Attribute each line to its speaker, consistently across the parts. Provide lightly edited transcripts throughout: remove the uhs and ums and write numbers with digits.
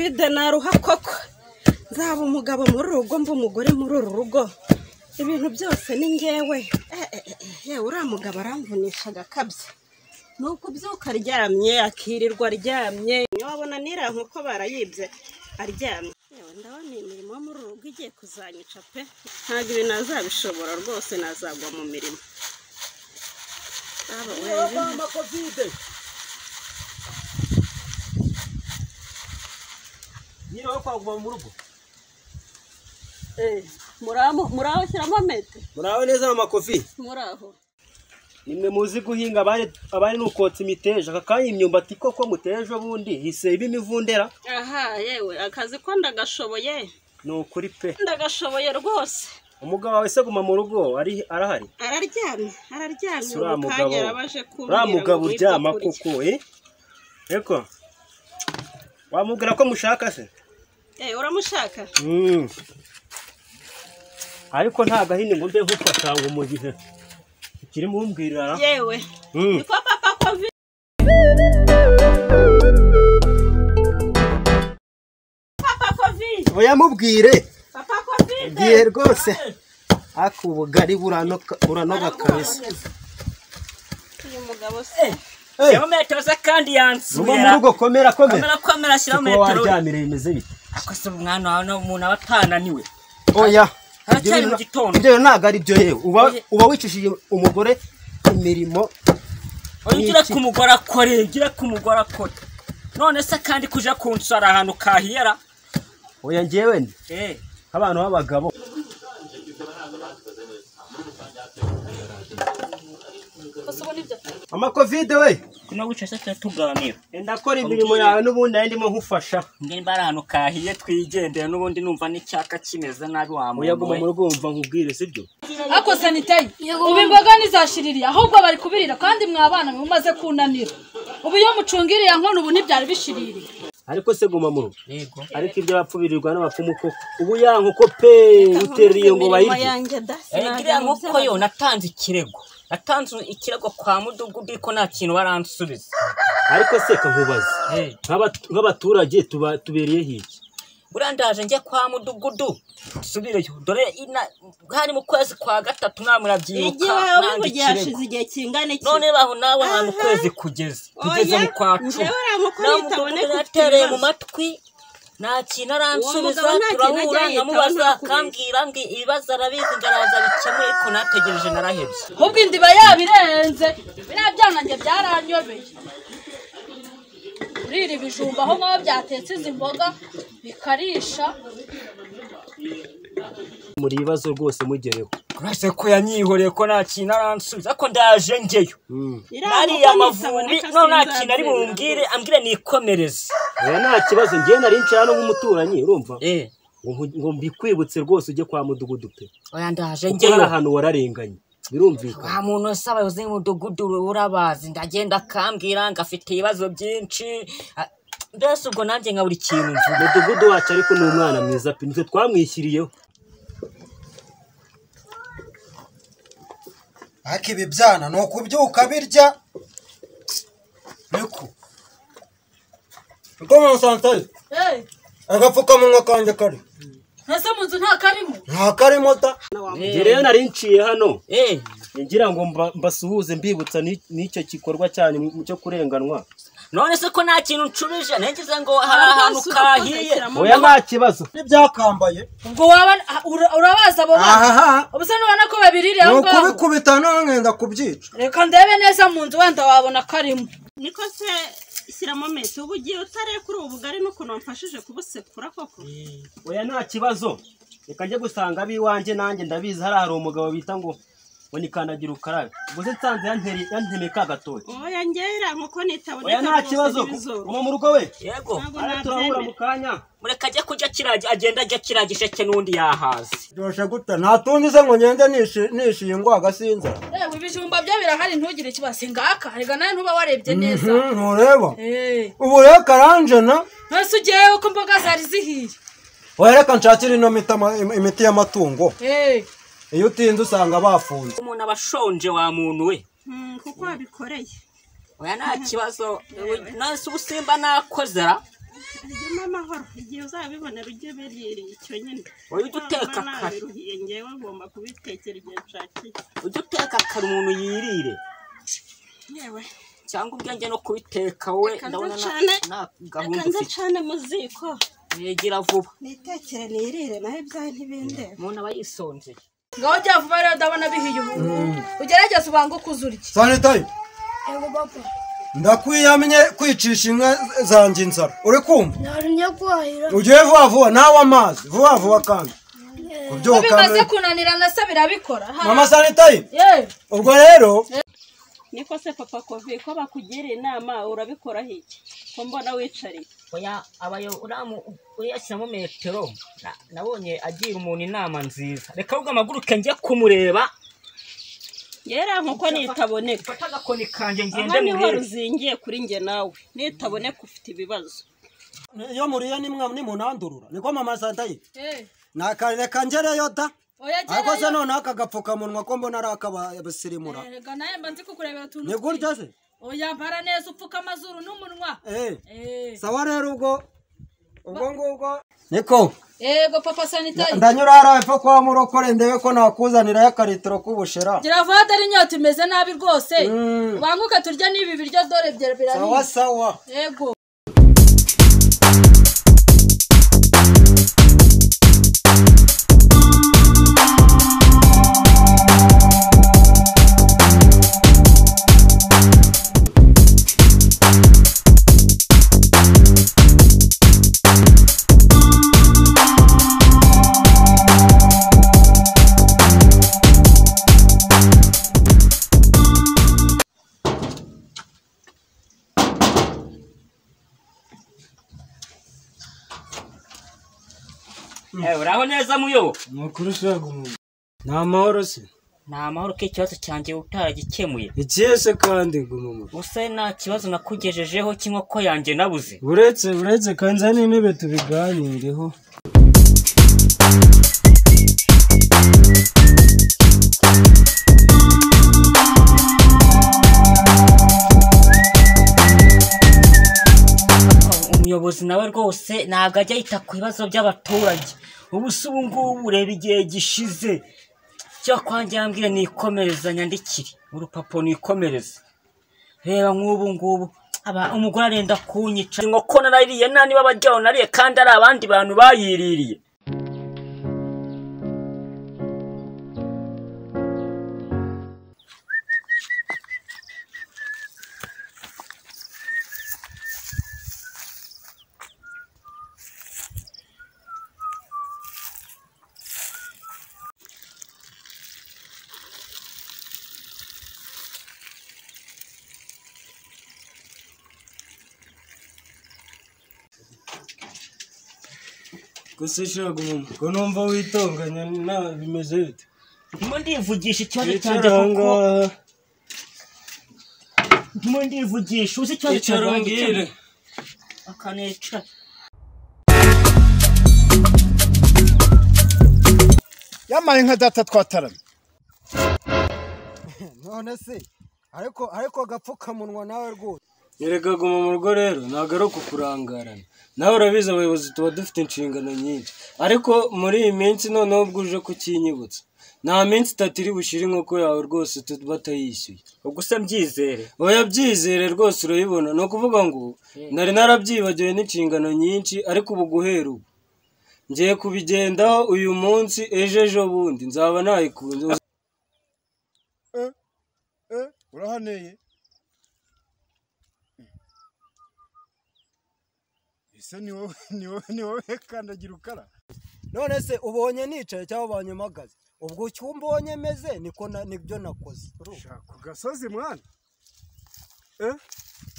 Speaker 1: Covid naruha koko nzaba umugabo muri rugo mba umugore muri rugo ibintu byose ni ngewe uriya mugabo aramvunisha agakabye nuko byuka aryamye akirirwa aryamye wabona nira nkuko barayibye aryamye ndabona imirimo yo muri rugo igiye kuzanyica pe ntabwo ibintu nazabishobora rwose nazagwa mu mirimo
Speaker 2: Covid niyo kwaguma mu rugo
Speaker 1: muraho shyiramo mete
Speaker 2: muraho neza mama Kofi
Speaker 1: muraho
Speaker 2: nimwe muzi guhinga abari nukotsa imiteja akakanya imyumbati koko muteje bundi hise ibimivundera
Speaker 1: aha yewe akazi ko ndagashoboye
Speaker 2: nukuri pe
Speaker 1: ndagashoboye rwose
Speaker 2: umugabo wawe se guma mu rugo arahari
Speaker 1: araryamye
Speaker 2: uramugabo uramugabo uryama koko eko wamubwira ko mushaka se
Speaker 1: uramushaka
Speaker 2: ariko nta gahini ngo mbe nkufasha ngo mu gihe kiri mumbwirira
Speaker 1: yewe niko papa Covid
Speaker 2: oya mubwire
Speaker 1: papa Covid
Speaker 2: gihe rwose akubugari buranoga kabisa
Speaker 1: uyu mugabo se
Speaker 3: Yo metoza kandi yansubira.
Speaker 2: Mu rugo komera
Speaker 3: shyira metero.
Speaker 2: Waryamire bimeze bite?
Speaker 3: Akose umwana hano umuntu abatananiwe.
Speaker 2: Oya.
Speaker 3: Haracyari mu gitondo.
Speaker 2: Ibyo ntago ari byo yewe. Uba wicishije umugore imirimo.
Speaker 3: Oyigira ku mugore akore, gira ku mugore akore. None se kandi kuja kunsara ahantu kahiyera.
Speaker 2: Oya ngewe ni. Abantu b'abagabo. Ama Covid we
Speaker 3: kuna gucasa tuganira
Speaker 2: ndakora imirimo yawe nubundi ndimo nkufasha
Speaker 3: ngeni barano kahiye twigendeye nubundi numva n'icyaka kimeze nabi wamu
Speaker 2: uyaguma mu rugo umva nkubwire sibyo
Speaker 4: ako sanitayi ubu imboga nizashiririye ahubwo bari kubirira kandi mwabana mumaze kunanira ubu iyo mucungiriye nkono ubu ntibyari bishiririye
Speaker 2: ariko se guma mu rugo
Speaker 3: yego
Speaker 2: ariko ibyo bapfubirirwa n'abapfumu koko ubu yankoko pe uteriye ngo bayirye
Speaker 3: gira nkoko yo natanze ikirego kwa mudugudu ko nta kintu baransubiza
Speaker 2: ariko se kankubaza nk'abaturage tubereye hiki
Speaker 3: burandaje njye kwa mudugudu subireyo dore hari mu kwezi kwa gatatu namurabyiruka
Speaker 1: nandikirego igihe kingana iki
Speaker 3: none baho nawe mu kwezi kugeze mu kwa 10 natereye mu matwi nta kintu aransubiza turahura nkamubaza akambwira ngo ibibazo arabizi ngaraza bikemure ko nategereje narahebye
Speaker 4: ahubwo indiba yabirenze biriya byanange byaranyobeye urira ibijumba aho ngaho byatetse izi mboga bikarisha
Speaker 2: muri ibibazo rwose mugereho
Speaker 3: kurase ko yanyihoreye ko nta kintu aransubiza ko ndaje ngeyo nari amavubi no nta kintu ari bumbwire ambwire nikomereze
Speaker 2: oya nta kibazo ngiye nari ncana nk'umuturanyi urumva ngo mbikwibutse rwose ujye kwa mudugudu pe
Speaker 3: oya ndaje ngeyo
Speaker 2: ahantu wararenganye birumvikana
Speaker 3: wa muntu wese abayobozi b'umudugudu urabazi ndagenda akambwira ngafite ibibazo byinshi mbese ubwo nanjye nka buri kintu
Speaker 2: mudugudu wacu ariko ni umwana mwiza pe nitwe twamwishyiriyeho
Speaker 5: akibi byana no kubyuka birya niko Comment s'entend agapfukamunwa kanje kari
Speaker 4: ese munzu nta karimo
Speaker 5: ta
Speaker 2: rero nari nciye hano ngira ngo mbasuhuze mbibutsa n'icyo gikorwa cyane cyo kurenganwa
Speaker 3: none se ko nta kintu ncubije ngize ngo hari ahantu kahiye
Speaker 2: oya nta kibazo
Speaker 5: n'ibyakambaye
Speaker 4: ubwo waba urabaza abo bana ubuse nubona ko babiririye aho ngaho
Speaker 5: kubikubita n'angenda kubyica
Speaker 4: reka ndebe neza mu nzu wenda wabona karimo
Speaker 1: niko se shyiramo mete ubu ugiye utareye kuri ubu bugari n'ukuntu wamfashije kubusekura koko
Speaker 2: oya nta kibazo reka njye gusanga abiwanjye nanjye ndabizi hari umugabo bita ngo nikandagira ukarabe guze nsanze yantemeye ka gatoya
Speaker 1: oya ngera nkuko nitaboneka
Speaker 2: oya nta kibazo umu mu rugo we
Speaker 3: yego
Speaker 2: turahura mu kanya
Speaker 3: mureka ajya kujya agenda ajya kiragisheke n'undi yahaze
Speaker 5: byoshe gute natundi se ngo ngende nishiye ngo agasinza
Speaker 4: ibijumba byo birahari ntugire ikibazo ngaka rega nawe ntuba warebye neza
Speaker 5: ntureba ubu rero karanjena
Speaker 4: ntose ugiye uko imboga zari zihiye
Speaker 5: wereka nshakira ino imiti y'amatungo iyo utinze usanga bafunze
Speaker 3: umuntu abashonje wa muntu we
Speaker 1: kuko wabikoreye
Speaker 3: oya nta kibazo nase ubusimba nakozera
Speaker 1: Jya amahoro igihe uzabibonera ujye biririye icyo nyine.
Speaker 3: Ujye uteka kare.
Speaker 1: Biruhiye ngewe ngomba kubitekera igihe nshakiye.
Speaker 3: Ujye uteka kare umuntu yirire.
Speaker 1: Yewe.
Speaker 3: Cyangwa ubyanjye no kubiteka we ndabona na gahunda ufite.
Speaker 1: Reka nzacane mu ziko.
Speaker 3: Gira vuba.
Speaker 1: Nitekere nirire naho ibyawe ntibindeba.
Speaker 3: Umuntu aba yisonzeye.
Speaker 4: Ngaho jya vuba rero ndabona bihiye ubu. Ugerageze ubanguke uzurye.
Speaker 5: Sanitayi.
Speaker 6: Ego papa.
Speaker 5: Ndakwiyamye kwicisha inka zanjye inzara. Uri kumva?
Speaker 6: Narimye kwahira.
Speaker 5: Ugiye vuba nawe amazi. Vuba kandi.
Speaker 4: Bimaze kunanirana se birabikora.
Speaker 5: Mama Sanitayi. Ubwo rero
Speaker 1: niko se papa Kovi ko bakugira inama urabikora hiki ko mbona wicariye
Speaker 3: oya abayo uyashyiramo metero nabonye agira umuntu inama nziza reka ahubwo amaguruke njye kumureba
Speaker 1: yera nkuko nitaboneka
Speaker 3: fata agakoni kanjye ngende
Speaker 1: niho ruzingiye kuri njye nawe nitaboneka ufite ibibazo
Speaker 5: iyo muriye nimunandurura niko Mama Sanitayi nakarire kangereyo da ariko se none akagapfukamunwa ko mbona ari akabasirimura
Speaker 4: Ega naye mba nzi kukurebera utuntu
Speaker 5: ni gutya se
Speaker 4: oya mpara neza upfuka amazuru n'umunwa
Speaker 5: sawa rero ubwo ngubwo niko
Speaker 4: Ego papa Sanitayi
Speaker 5: ndanyura hara epfo kwa murokore ndebe ko nakuzanira y'akaritiro k'ubushera
Speaker 4: gira vada ari inyota imeze nabi rwose banguke turya n'ibi biryo dore birari
Speaker 5: sawa
Speaker 4: Ego
Speaker 3: uraho neza muyo
Speaker 5: Makuru shago nta mahoro se
Speaker 3: nta mahoro k'ikibazo cyanjye utaragikemuye
Speaker 5: ikiyese kandi gumuma
Speaker 3: use nta kibazo nakugejejeho cy'inkoko yanjye nabuze
Speaker 5: uretse kanza n'intebe tubiganireho
Speaker 3: umuyobozi nawe rwose ntabwo ajya yita ku bibazo by'abaturage ubu se ubu ngubu ureba igihe gishize cyo kwanjye yambwira nikomereza nyandikire urupapuro nikomereza reba nk'ubu ngubu umugore arenda kunyica inkoko narariye nta niba abajyaho nariye kandi ari abandi bantu bayiririye
Speaker 5: gusa shago ko numva witonganya na bimeze bite
Speaker 3: ndimo ndivugisha ikibazo cyanjye kuko ndimo ndivugisha uzi ikibazo cyanjye akanica
Speaker 7: yamaye nka data twataramye
Speaker 5: none se ariko agapfukamunwa nawe rwose yereka guma mu rugo rero ntabwo ari ukukurangarana nawe urabizi abayobozi tuba dufite inshingano nyinshi ariko muri iyi minsi noneho ubwo uje kukinyibutsa nta minsi itatu iri bushire inkoko yawe rwose batayishyuye
Speaker 3: ubwo se mbyizere
Speaker 5: oya byizere rwose urayibona ni ukuvuga ngo nari narabyibagiwe n'inshingano nyinshi ariko ubu guhera ubu ngiye kubigendaho uyu munsi ejo bundi nzaba nayikunze
Speaker 7: urahaneye ese ni wowe kandagira ukara
Speaker 5: none se ubonye nicaye cyangwa ubonye mpagaze ubwo icyo mbonye meze nibyo nakoze
Speaker 7: ku gasozi mwana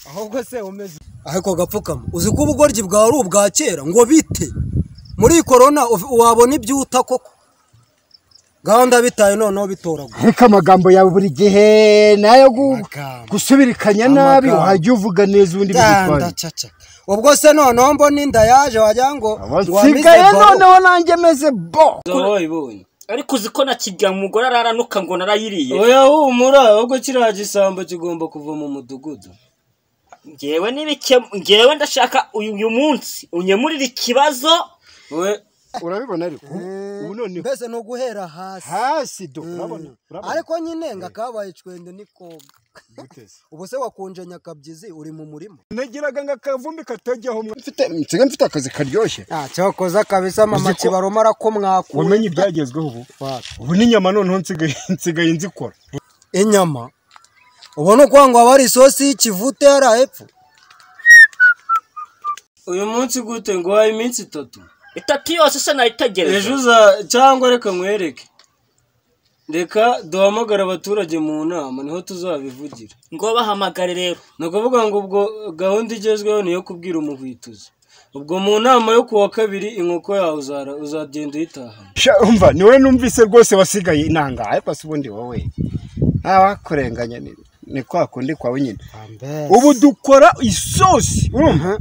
Speaker 5: ahubwo se umeze ariko gapfukama uzi ko ubugoryi bwawe ari ubwa kera ngo bite muri korona wabona ibyuta koko gahunda bitaye noneho bitoragura
Speaker 7: ariko amagambo yawe buri gihe nayo gusubirikanya nabi wajya uvuga neza ubundi bigutwara
Speaker 5: ubwo se noneho mbona inda yaje wagira ngo
Speaker 7: nsigaye noneho nanjye meze bo
Speaker 5: wayibonye
Speaker 3: ariko uzi ko nakijya umugore araranuka ngo narayiriye
Speaker 5: oya humura ahubwo kiriya gisambo kigomba kuva mu mudugudu
Speaker 3: ngewe ndashaka uyu munsi unyemurira ikibazo
Speaker 5: we
Speaker 7: urabibona ariko ubu none
Speaker 8: mbese no guhera
Speaker 7: hasi do urabona
Speaker 8: ariko nyine ngakabaye cwende ni koga ubu se wakunje nyakabyizi uri mu murima
Speaker 7: nagiraga ngakavumbi katajyaho mfite akazi karyoshye
Speaker 8: cyakoza kabisa mama kibaromara ko mwakura
Speaker 7: umenye ibyagezweho ubu n'inyama noneho nsigaye nzikora
Speaker 8: inyama ubona uko ngo abari isosi y'ikivute yari hepfo
Speaker 5: uyu munsi gute ngo waye iminsi
Speaker 3: 3 yose se nayitegereje
Speaker 5: ejo cyangwa reka mwereke reka duhamagara abaturage mu nama niho tuzabivugira
Speaker 3: ngo bahamagare rero
Speaker 5: nakuvuga ngo ubwo gahunda igezweho niyo kubwira umuhwituzi ubwo mu nama yo kuwa kabiri inkoko yawe uzagenda uyitaha
Speaker 7: umva niwe numvise rwose wasigaye inanga ariko se ubundi wowe ntawakurenganya ni kwa kundi kwawe nyine ubu dukora isosi urumva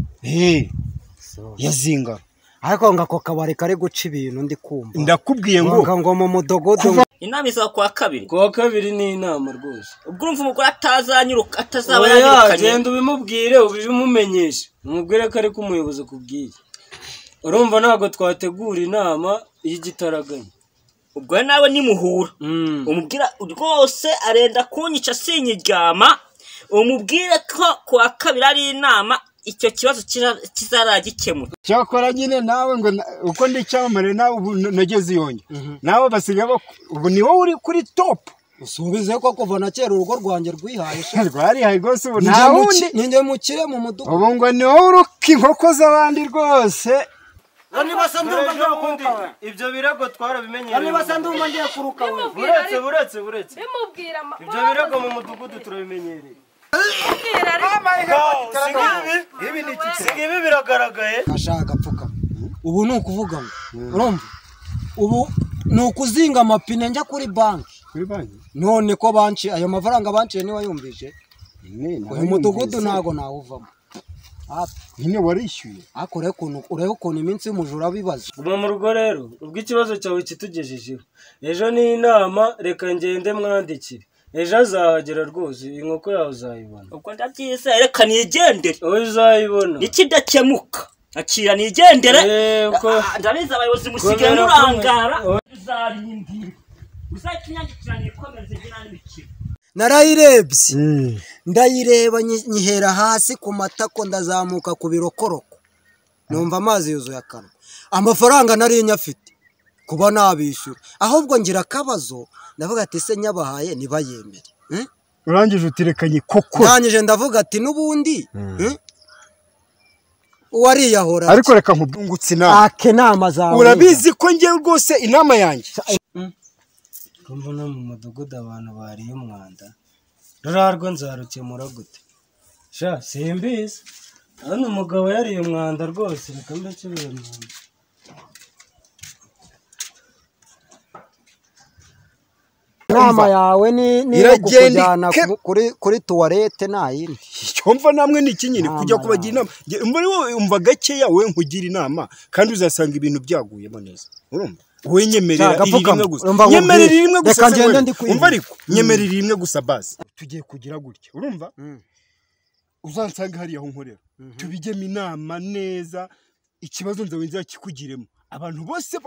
Speaker 7: yazinga
Speaker 8: ariko ngako kabari kari guca ibintu ndi kumva
Speaker 7: ndakubwiye
Speaker 8: ngo mu mudogodo
Speaker 3: inama izaba kuwa
Speaker 5: kabiri ni inama rwose
Speaker 3: ubwo urumva umugore atazaba yanyirukanye
Speaker 5: genda ubimubwire ubimumenyeshe umubwire ko ariko umuyobozi akubwiye urumva ntabwo twategura inama y'igitaraganya
Speaker 3: ubwo nawe nimuhura umubwira rwose arenda kunyica sinyiryama umubwire ko kuwa kabiri ari inama icyo kibazo kizaragikemura
Speaker 7: cyakora nyine nawe ngo uko ndi cyamamare nawe ubu nageze iyonye nawe basigaye ubu ni wowe uri kuri top
Speaker 8: usubize ko kuva na kera urugo rwanjye rwihaye
Speaker 7: rwarihaye rwose ubu nta wundi
Speaker 8: ninjye mukire mu mudugudu
Speaker 7: ubu ngo ni wowe uruka inkoko z'abandi rwose
Speaker 5: niba se ndumva ngiye kuruka ibyo birego twarabimenyereye
Speaker 8: niba se ndumva ngiye kuruka
Speaker 5: buretse ibyo birego mu mudugudu turabimenyereye ibi biragaragaye
Speaker 8: ashaka agapfuka ubu ni ukuvuga ngo urumva ubu ni ukuzinga amapine njya kuri banki none ko banci ayo mafaranga banciye niba yumvise uyu mudugudu ntago nawuvamo
Speaker 7: nyine warishyuye
Speaker 8: ariko urebe ukuntu iminsi y'umujura bibaza
Speaker 5: guma mu rugo rero ubwo ikibazo cyawe kitugejejeho ejo ni inama reka ngende mwandikire ejo azahagera rwose inkoko yawe uzayibona
Speaker 3: ubwo ndabyiza reka nigendere
Speaker 5: wowe uzayibona
Speaker 3: ikidakemuka akira nigendere ndabizi abayobozi musigaye murangara uzarindira uzakinyagikirana ibikomeze gira n'ibikira
Speaker 8: narayirebye ndayireba nyihera hasi ku matako ndazamuka ku birokoroko numva amazi yuzuye akanwa amafaranga nari nyafite kuba nabishyura ahubwo ngira akabazo ndavuga ati se nyabahaye nibayemere
Speaker 7: urangije utirekanye koko
Speaker 8: ndangije ndavuga ati n'ubundi uwariyahora
Speaker 7: ariko reka nkubungutse inama
Speaker 8: akenama zawe
Speaker 7: urabizi ko ngiye rwose inama yanjye
Speaker 5: mbona mu mudugudu abantu bariye umwanda rurarwo nzarukemura gute sha simbizi hano umugabo yariye umwanda rwose reka mbakebere mu nda
Speaker 8: inama yawe ni kukujyana kuri tuwarete nta yindi
Speaker 7: icyo mva namwe ni iki nyine kujya kubagira inama muri wowe umva gakeya wowe nkugira inama kandi uzasanga ibintu byaguyemo neza urumva wowe nyemerera rimwe gusa nyemerera rimwe gusa umva ariko nyemerera rimwe gusa basi tugiye kugira gutya urumva uzansanga hariya aho nkorera tubigemo inama neza ikibazo nzawe nzakikugiremo abantu bose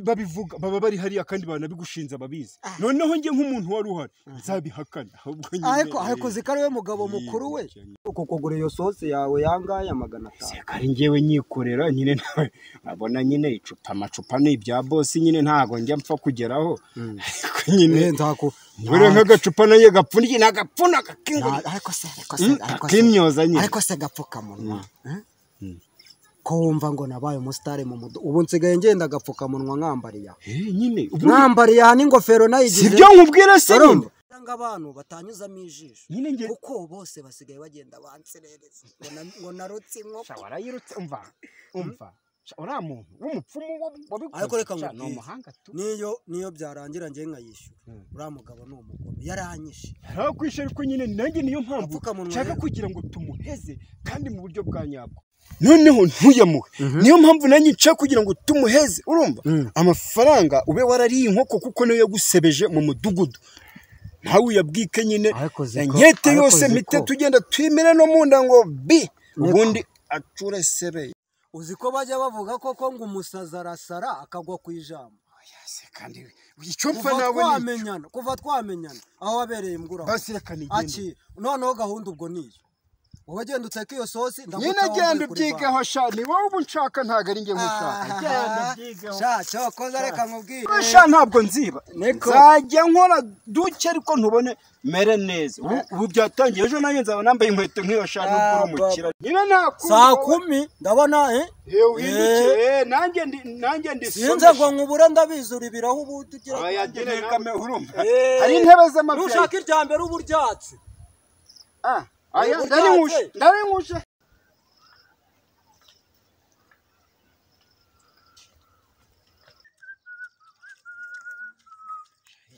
Speaker 7: babivuga baba bari hariya kandi banabigushinza babizi noneho njye nk'umuntu wari uhari nzabihakana
Speaker 8: ariko zikari we mugabo mukuru we uko kugura iyo sosi yawe yangaya 500
Speaker 7: kari njyewe nyikorera nyine nawe abona nyine amacupa ni ibya boss nyine ntago njya mpfa kugeraho ariko nyine ngure nk'agacupa naye gapfundiye nagapfuna kakingura
Speaker 8: ariko se
Speaker 7: kimyoza nyine
Speaker 8: ariko se gapfuka munwa ko wumva ngo nabaye umusitari mu mudu ubu nsigaye ngenda agapfukamunwa nkambariya
Speaker 7: nyine
Speaker 8: nkambariya n'ingofero nayigize
Speaker 7: sibyo nkubwira se nyine
Speaker 8: ngo abantu batanyuzamo ijisho kuko bose basigaye bagenda banserereza ngo narutse inkoko
Speaker 7: warayirutse umva uriya muntu w'umupfumu wabikoze
Speaker 8: ariko reka ngo niyo byarangira njye nkayishyura uriya mugabo ni umugome yaranyishe
Speaker 7: arakwishe ariko nyine nanjye niyo mpamvu nshaka kugira ngo tumuheze kandi mu buryo bwa nyabwo noneho ntuyamuhe niyo mpamvu nanjye nshaka kugira ngo tumuheze urumva amafaranga ube warariye inkoko kuko niyo yagusebeje mu mudugudu nawe uyabwike nyine nkete yose mite tugenda twimire no munda ngo bi ubundi acure sebeye.
Speaker 8: Uzi ko bajya bavuga koko ngo umusaza arasara akagwa ku ijambo.
Speaker 7: Kandi icyo mpfa nawe
Speaker 8: ni kuva twamenyana aho wabereye imgura
Speaker 7: basi reka nigende
Speaker 8: noneho gahunda ubwo niyo wowe genda uteke iyo sosi
Speaker 7: nyine genda ubyigeho sha ni wowe ubu nshaka ntago ari nge nkushaka genda ubyigeho
Speaker 8: sha cyo koza reka nkubwire
Speaker 7: sha ntabwo nziba nzajya nkora duke ariko ntubone mere neza ubu byatangiye ejo nanjye nzaba nambaye inkweto nk'iyo sha n'ubwo umukira nyine nakuru
Speaker 8: saa 10 ndabona
Speaker 7: uhindukiye nanjye ndi
Speaker 8: sinze ngo nkubure ndabizura ibiraho ubu tugira
Speaker 7: yagereka me urumva hari intebe z'amabye
Speaker 8: ushaka irya mbere uburyatsi
Speaker 7: aya ndari ngushe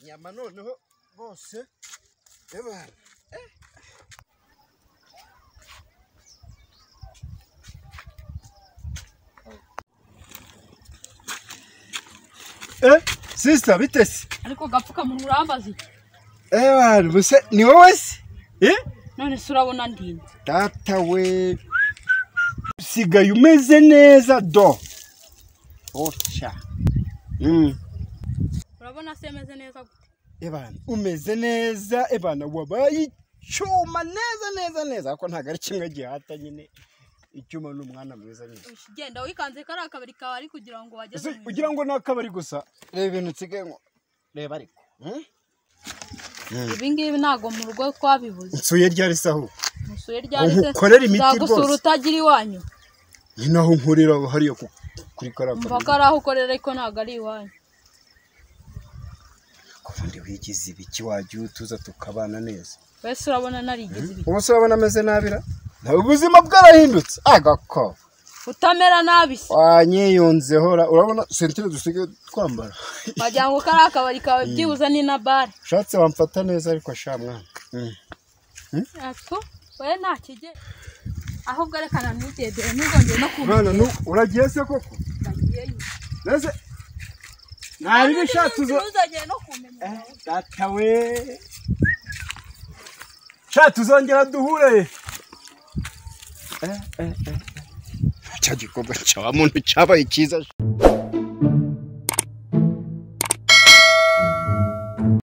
Speaker 7: inyama noneho bose ebana sister bitese
Speaker 4: ariko gapfuka mu urambazi
Speaker 7: ebana buse ni wowe se
Speaker 4: none se urabona ndinde
Speaker 7: data we sigaye umeze neza do ocha
Speaker 4: urabona se meze neza gute
Speaker 7: ebana umeze neza ebana wabaye icyuma neza ko ntago ari kimwe gihata nyine icyuma n'umwana mwiza nyine
Speaker 4: genda wikanze kari akabari kawe ari kugira ngo wageze
Speaker 7: kugira ngo nakabari gusa reba ibintu nsigaye ngo reba ariko
Speaker 4: ibi ngibi ntago mu rugo twabibuze
Speaker 7: nsuye ryari saho
Speaker 4: nsuye ryari se
Speaker 7: ukorera imiti rwose
Speaker 4: zagusura utagira iwanyu
Speaker 7: ni naho nkurira hariyo kuri karaka
Speaker 4: mbaka araho ukorera ariko ntago ari iwanyu
Speaker 7: kuvundi wigize ibiki wagiye utuza tukabana neza
Speaker 4: wese urabona narigize ibiki
Speaker 7: ubuse urabona ameze nabira ubuzima bwarahindutse agako
Speaker 4: utamera nabi se
Speaker 7: wanyiyunzeho urabona sentire dusigaye twambara
Speaker 4: wagira ngo kari akabari kawe byibuze ni na bare
Speaker 7: ushatse wamfata neza ariko sha mwana
Speaker 4: ako we nta kige ahubwo arekana ntugendere ntugongere no kumenya
Speaker 7: mwana uragiye se koko nese nari bishatse
Speaker 4: uzongere no kumenya
Speaker 7: data we sha tuzongera duhure cya gikorwa cya muntu cyabaye cyiza